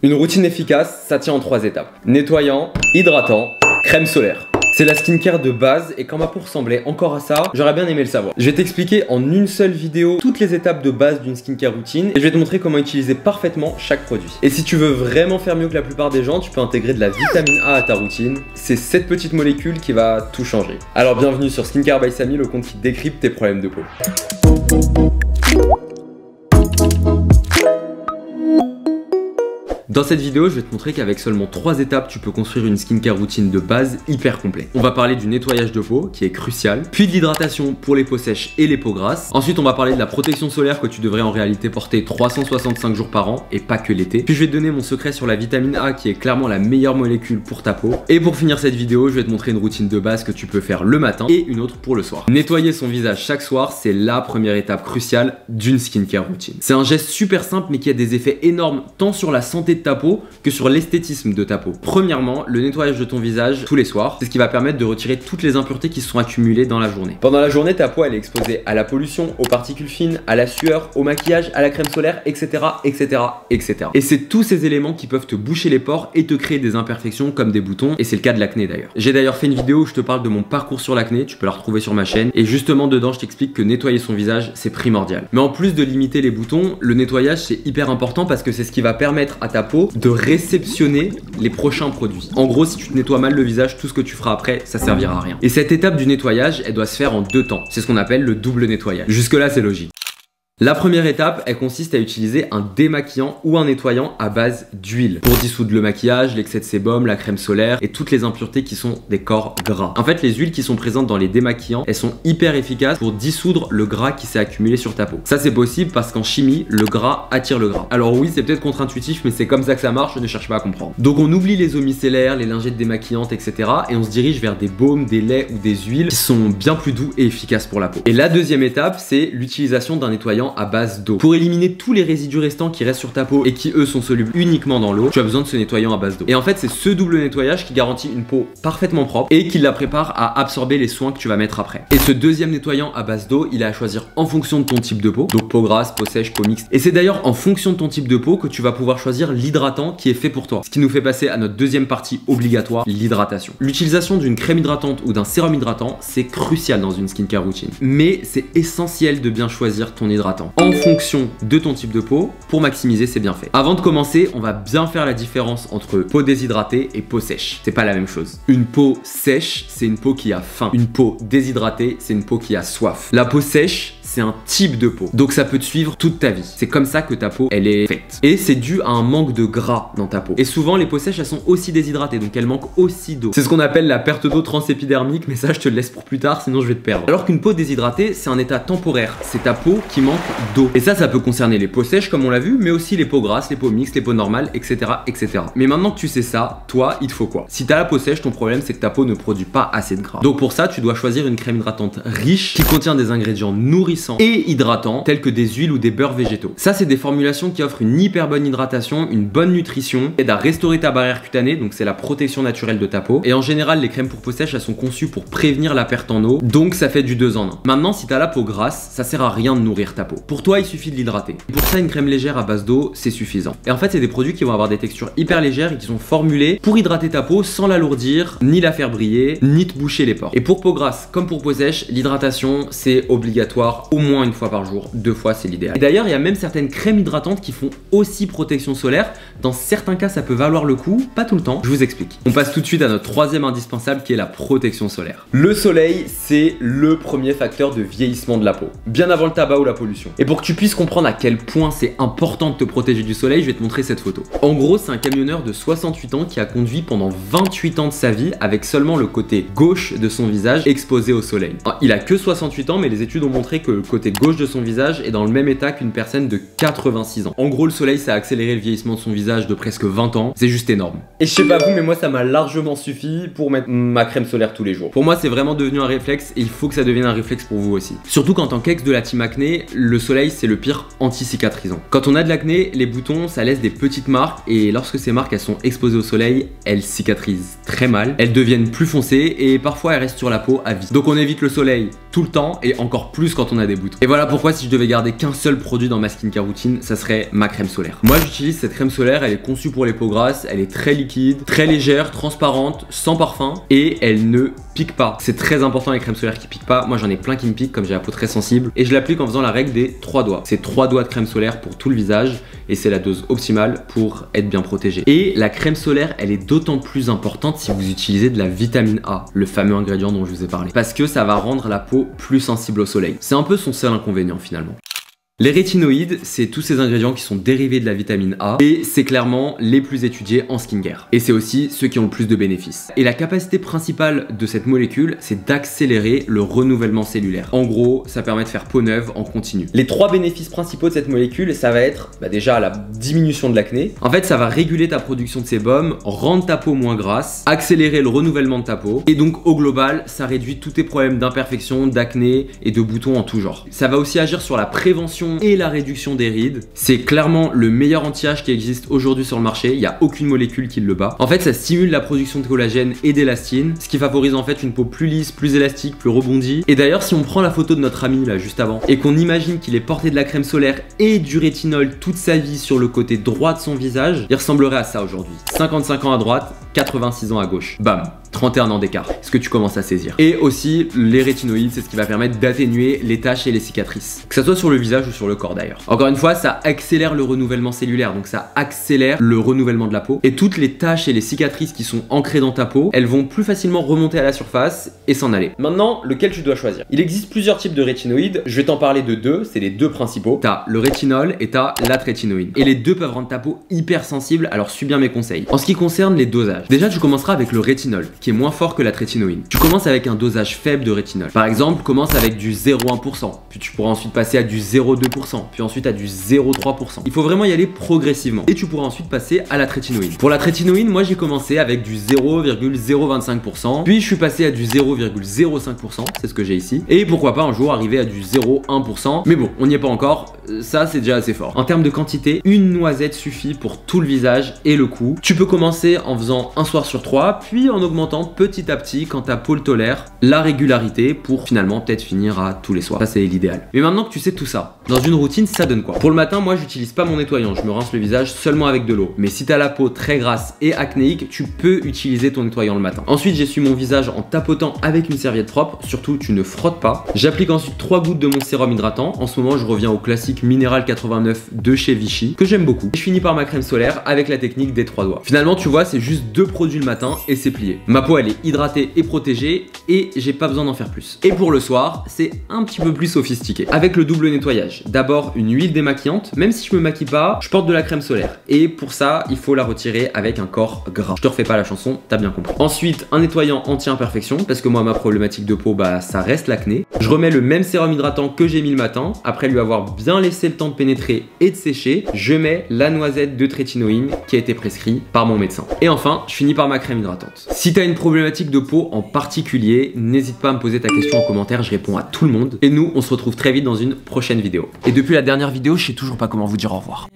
Une routine efficace, ça tient en 3 étapes. Nettoyant, hydratant, crème solaire. C'est la skincare de base et quand ma peau ressemblait encore à ça, j'aurais bien aimé le savoir. Je vais t'expliquer en une seule vidéo toutes les étapes de base d'une skincare routine et je vais te montrer comment utiliser parfaitement chaque produit. Et si tu veux vraiment faire mieux que la plupart des gens, tu peux intégrer de la vitamine A à ta routine. C'est cette petite molécule qui va tout changer. Alors bienvenue sur Skincare by Samy, le compte qui décrypte tes problèmes de peau. Dans cette vidéo, je vais te montrer qu'avec seulement 3 étapes, tu peux construire une skincare routine de base hyper complète. On va parler du nettoyage de peau, qui est crucial, puis de l'hydratation pour les peaux sèches et les peaux grasses. Ensuite, on va parler de la protection solaire que tu devrais en réalité porter 365 jours par an et pas que l'été. Puis je vais te donner mon secret sur la vitamine A, qui est clairement la meilleure molécule pour ta peau. Et pour finir cette vidéo, je vais te montrer une routine de base que tu peux faire le matin et une autre pour le soir. Nettoyer son visage chaque soir, c'est la première étape cruciale d'une skincare routine. C'est un geste super simple mais qui a des effets énormes tant sur la santé de ta peau que sur l'esthétisme de ta peau. Premièrement, le nettoyage de ton visage tous les soirs, c'est ce qui va permettre de retirer toutes les impuretés qui se sont accumulées dans la journée. Pendant la journée, ta peau elle est exposée à la pollution, aux particules fines, à la sueur, au maquillage, à la crème solaire, etc. etc. etc. Et c'est tous ces éléments qui peuvent te boucher les pores et te créer des imperfections comme des boutons, et c'est le cas de l'acné d'ailleurs. J'ai d'ailleurs fait une vidéo où je te parle de mon parcours sur l'acné, tu peux la retrouver sur ma chaîne, et justement dedans je t'explique que nettoyer son visage c'est primordial. Mais en plus de limiter les boutons, le nettoyage c'est hyper important parce que c'est ce qui va permettre à ta peau de réceptionner les prochains produits. En gros, si tu te nettoies mal le visage, tout ce que tu feras après, ça servira à rien. Et cette étape du nettoyage, elle doit se faire en 2 temps. C'est ce qu'on appelle le double nettoyage. Jusque là, c'est logique. La première étape, elle consiste à utiliser un démaquillant ou un nettoyant à base d'huile pour dissoudre le maquillage, l'excès de sébum, la crème solaire et toutes les impuretés qui sont des corps gras. En fait, les huiles qui sont présentes dans les démaquillants, elles sont hyper efficaces pour dissoudre le gras qui s'est accumulé sur ta peau. Ça, c'est possible parce qu'en chimie, le gras attire le gras. Alors oui, c'est peut-être contre-intuitif, mais c'est comme ça que ça marche, ne cherche pas à comprendre. Donc on oublie les eaux micellaires, les lingettes démaquillantes, etc. et on se dirige vers des baumes, des laits ou des huiles qui sont bien plus doux et efficaces pour la peau. Et la deuxième étape, c'est l'utilisation d'un nettoyant à base d'eau. Pour éliminer tous les résidus restants qui restent sur ta peau et qui eux sont solubles uniquement dans l'eau, tu as besoin de ce nettoyant à base d'eau. Et en fait, c'est ce double nettoyage qui garantit une peau parfaitement propre et qui la prépare à absorber les soins que tu vas mettre après. Et ce deuxième nettoyant à base d'eau, il est à choisir en fonction de ton type de peau, donc peau grasse, peau sèche, peau mixte. Et c'est d'ailleurs en fonction de ton type de peau que tu vas pouvoir choisir l'hydratant qui est fait pour toi. Ce qui nous fait passer à notre deuxième partie obligatoire, l'hydratation. L'utilisation d'une crème hydratante ou d'un sérum hydratant, c'est crucial dans une skincare routine. Mais c'est essentiel de bien choisir ton hydratant en fonction de ton type de peau pour maximiser ses bienfaits. Avant de commencer, on va bien faire la différence entre peau déshydratée et peau sèche. C'est pas la même chose. Une peau sèche, c'est une peau qui a faim. Une peau déshydratée, c'est une peau qui a soif. La peau sèche, c'est un type de peau. Donc ça peut te suivre toute ta vie. C'est comme ça que ta peau, elle est faite. Et c'est dû à un manque de gras dans ta peau. Et souvent, les peaux sèches, elles sont aussi déshydratées, donc elles manquent aussi d'eau. C'est ce qu'on appelle la perte d'eau transépidermique, mais ça, je te le laisse pour plus tard, sinon je vais te perdre. Alors qu'une peau déshydratée, c'est un état temporaire. C'est ta peau qui manque d'eau. Et ça peut concerner les peaux sèches, comme on l'a vu, mais aussi les peaux grasses, les peaux mixtes, les peaux normales, etc., etc. Mais maintenant que tu sais ça, toi, il te faut quoi? Si t'as la peau sèche, ton problème, c'est que ta peau ne produit pas assez de gras. Donc pour ça, tu dois choisir une crème hydratante riche, qui contient des ingrédients nourrissants et hydratants tels que des huiles ou des beurres végétaux. Ça, c'est des formulations qui offrent une hyper bonne hydratation, une bonne nutrition, aident à restaurer ta barrière cutanée, donc c'est la protection naturelle de ta peau. Et en général, les crèmes pour peau sèche, elles sont conçues pour prévenir la perte en eau, donc ça fait du 2 en 1. Maintenant, si t'as la peau grasse, ça sert à rien de nourrir ta peau. Pour toi, il suffit de l'hydrater. Pour ça, une crème légère à base d'eau, c'est suffisant. Et en fait, c'est des produits qui vont avoir des textures hyper légères et qui sont formulés pour hydrater ta peau sans l'alourdir, ni la faire briller, ni te boucher les pores. Et pour peau grasse comme pour peau sèche, l'hydratation, c'est obligatoire au moins une fois par jour. 2 fois, c'est l'idéal. Et d'ailleurs, il y a même certaines crèmes hydratantes qui font aussi protection solaire. Dans certains cas, ça peut valoir le coup, pas tout le temps. Je vous explique. On passe tout de suite à notre troisième indispensable qui est la protection solaire. Le soleil, c'est le premier facteur de vieillissement de la peau, bien avant le tabac ou la pollution. Et pour que tu puisses comprendre à quel point c'est important de te protéger du soleil, je vais te montrer cette photo. En gros, c'est un camionneur de 68 ans qui a conduit pendant 28 ans de sa vie avec seulement le côté gauche de son visage exposé au soleil. Alors, il a que 68 ans, mais les études ont montré que le côté gauche de son visage est dans le même état qu'une personne de 86 ans. En gros, le soleil, ça a accéléré le vieillissement de son visage de presque 20 ans. C'est juste énorme. Et je sais pas vous, mais moi, ça m'a largement suffi pour mettre ma crème solaire tous les jours. Pour moi, c'est vraiment devenu un réflexe et il faut que ça devienne un réflexe pour vous aussi. Surtout qu'en tant qu'ex de la team acné, le soleil, c'est le pire anti-cicatrisant. Quand on a de l'acné, les boutons, ça laisse des petites marques et lorsque ces marques, elles sont exposées au soleil, elles cicatrisent très mal. Elles deviennent plus foncées et parfois elles restent sur la peau à vie. Donc on évite le soleil tout le temps et encore plus quand on a des boutons. Et voilà pourquoi si je devais garder qu'un seul produit dans ma skincare routine, ça serait ma crème solaire. Moi j'utilise cette crème solaire, elle est conçue pour les peaux grasses, elle est très liquide, très légère, transparente, sans parfum et elle ne pique pas. C'est très important les crèmes solaires qui piquent pas. Moi j'en ai plein qui me piquent comme j'ai la peau très sensible et je l'applique en faisant la règle des 3 doigts. C'est 3 doigts de crème solaire pour tout le visage et c'est la dose optimale pour être bien protégé. Et la crème solaire, elle est d'autant plus importante si vous utilisez de la vitamine A, le fameux ingrédient dont je vous ai parlé, parce que ça va rendre la peau plus sensible au soleil. C'est un peu son seul inconvénient finalement. Les rétinoïdes, c'est tous ces ingrédients qui sont dérivés de la vitamine A et c'est clairement les plus étudiés en skincare. Et c'est aussi ceux qui ont le plus de bénéfices. Et la capacité principale de cette molécule, c'est d'accélérer le renouvellement cellulaire. En gros, ça permet de faire peau neuve en continu. Les 3 bénéfices principaux de cette molécule, ça va être déjà la diminution de l'acné. En fait, ça va réguler ta production de sébum, rendre ta peau moins grasse, accélérer le renouvellement de ta peau. Et donc au global, ça réduit tous tes problèmes d'imperfection, d'acné et de boutons en tout genre. Ça va aussi agir sur la prévention et la réduction des rides. C'est clairement le meilleur anti-âge qui existe aujourd'hui sur le marché. Il n'y a aucune molécule qui le bat. En fait, ça stimule la production de collagène et d'élastine, ce qui favorise en fait une peau plus lisse, plus élastique, plus rebondie. Et d'ailleurs, si on prend la photo de notre ami là juste avant et qu'on imagine qu'il est porté de la crème solaire et du rétinol toute sa vie sur le côté droit de son visage, il ressemblerait à ça aujourd'hui. 55 ans à droite, 86 ans à gauche. Bam, 31 ans d'écart. Ce que tu commences à saisir. Et aussi, les rétinoïdes, c'est ce qui va permettre d'atténuer les taches et les cicatrices. Que ça soit sur le visage ou sur le corps d'ailleurs. Encore une fois, ça accélère le renouvellement cellulaire, donc ça accélère le renouvellement de la peau. Et toutes les taches et les cicatrices qui sont ancrées dans ta peau, elles vont plus facilement remonter à la surface et s'en aller. Maintenant, lequel tu dois choisir? Il existe plusieurs types de rétinoïdes. Je vais t'en parler de 2, c'est les 2 principaux. T'as le rétinol et t'as la trétinoïde. Et les 2 peuvent rendre ta peau hyper sensible, alors suis bien mes conseils. En ce qui concerne les dosages, déjà tu commenceras avec le rétinol, qui est moins fort que la trétinoïde. Tu commences avec un dosage faible de rétinol. Par exemple, commence avec du 0,1%, puis tu pourras ensuite passer à du 0,2%, puis ensuite à du 0,3%. Il faut vraiment y aller progressivement. Et tu pourras ensuite passer à la trétinoïde. Pour la trétinoïde, moi j'ai commencé avec du 0,025%, puis je suis passé à du 0,05%, c'est ce que j'ai ici. Et pourquoi pas un jour arriver à du 0,1%. Mais bon, on n'y est pas encore, ça c'est déjà assez fort. En termes de quantité, une noisette suffit pour tout le visage et le cou. Tu peux commencer en faisant un soir sur 3, puis en augmentant petit à petit quand ta peau le tolère, la régularité pour finalement peut-être finir à tous les soirs. Ça c'est l'idéal. Mais maintenant que tu sais tout ça, dans une routine ça donne quoi? Pour le matin, moi j'utilise pas mon nettoyant, je me rince le visage seulement avec de l'eau. Mais si t'as la peau très grasse et acnéique, tu peux utiliser ton nettoyant le matin. Ensuite j'essuie mon visage en tapotant avec une serviette propre, surtout tu ne frottes pas. J'applique ensuite 3 gouttes de mon sérum hydratant. En ce moment je reviens au classique Minéral 89 de chez Vichy, que j'aime beaucoup. Et je finis par ma crème solaire avec la technique des 3 doigts. Finalement tu vois, c'est juste 2 produits le matin et c'est plié. Ma peau elle est hydratée et protégée et j'ai pas besoin d'en faire plus. Et pour le soir, c'est un petit peu plus sophistiqué. Avec le double nettoyage. D'abord une huile démaquillante, même si je me maquille pas, je porte de la crème solaire. Et pour ça, il faut la retirer avec un corps gras. Je te refais pas la chanson, t'as bien compris. Ensuite, un nettoyant anti-imperfection, parce que moi ma problématique de peau, ça reste l'acné. Je remets le même sérum hydratant que j'ai mis le matin. Après lui avoir bien laissé le temps de pénétrer et de sécher, je mets la noisette de trétinoïne qui a été prescrite par mon médecin. Et enfin, je finis par ma crème hydratante. Si t'as une problématique de peau en particulier, n'hésite pas à me poser ta question en commentaire, je réponds à tout le monde. Et nous, on se retrouve très vite dans une prochaine vidéo. Et depuis la dernière vidéo, je sais toujours pas comment vous dire au revoir.